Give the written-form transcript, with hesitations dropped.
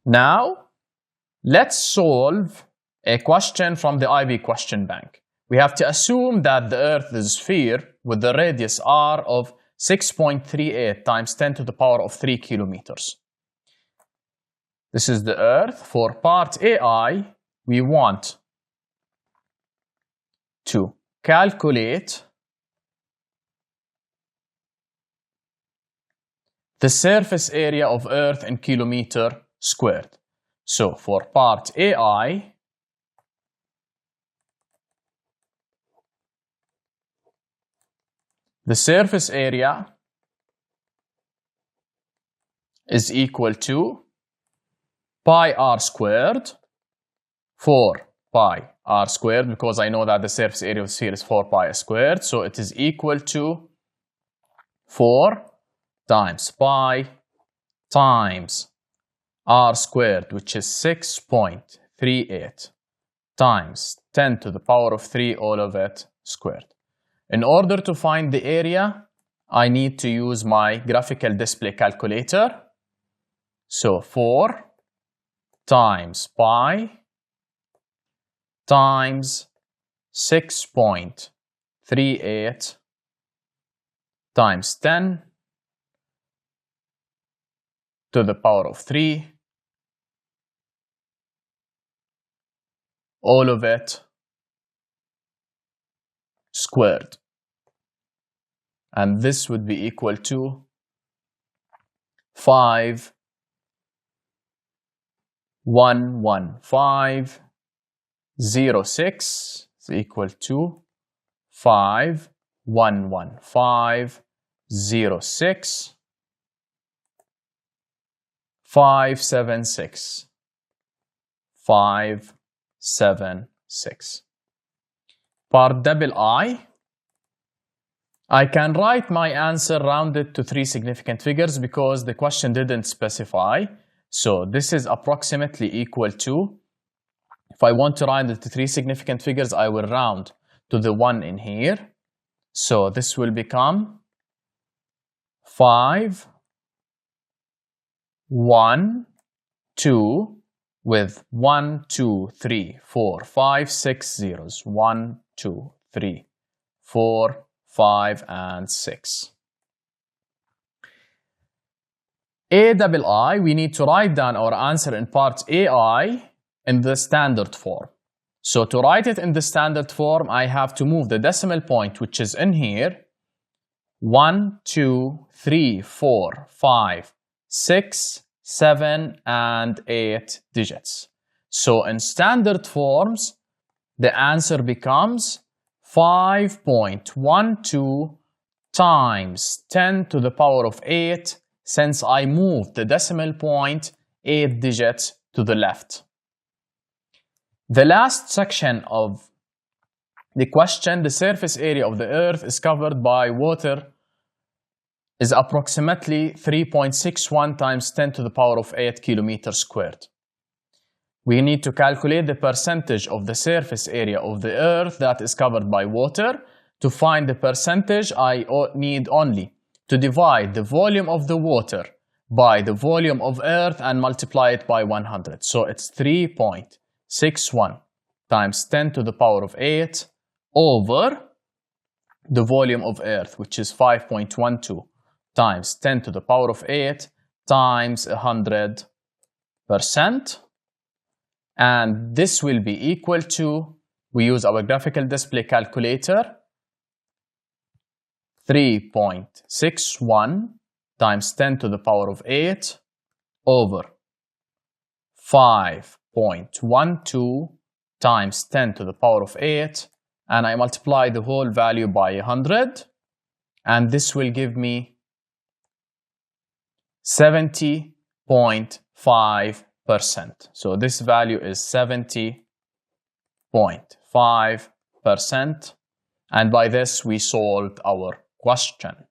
Now, let's solve a question from the IB Questionbank. We have to assume that the Earth is a sphere with the radius r of 6.38 times 10 to the power of 3 kilometers. This is the Earth. For part AI, we want to calculate the surface area of Earth in kilometer squared. So for part AI, the surface area is equal to pi r squared, 4 pi r squared, because I know that the surface area of the sphere is 4 pi squared. So it is equal to 4 times pi times r squared, which is 6.38 times 10 to the power of 3 all of it squared. In order to find the area, I need to use my graphical display calculator. So 4 times pi times 6.38 times 10 to the power of 3, all of it squared. And this would be equal to 5,115,06 is equal to 5,115,06 576 576. Part double I can write my answer rounded to 3 significant figures because the question didn't specify. So this is approximately equal to, if I want to round it to 3 significant figures, I will round to the 1 in here. So this will become 5, 1, 2 with 1, 2, 3, 4, 5, 6 zeros. 1, 2, 3, 4, 5, and 6. I, we need to write down our answer in part AI in the standard form. So to write it in the standard form, I have to move the decimal point, which is in here, 1, 2, 3, 4, 5, 6, 7, and 8 digits. So in standard forms, the answer becomes 5.12 times 10 to the power of 8, since I moved the decimal point 8 digits to the left. The last section of the question, the surface area of the Earth is covered by water, is approximately 3.61 times 10 to the power of 8 kilometers squared. We need to calculate the percentage of the surface area of the Earth that is covered by water. To find the percentage, I need only to divide the volume of the water by the volume of Earth and multiply it by 100. So it's 3.61 times 10 to the power of 8 over the volume of Earth, which is 5.12 times 10 to the power of 8 times 100%. And this will be equal to, we use our graphical display calculator, 3.61 times 10 to the power of 8 over 5.12 times 10 to the power of 8, and I multiply the whole value by 100, and this will give me 70.5%. So this value is 70.5%, and by this we solved our question.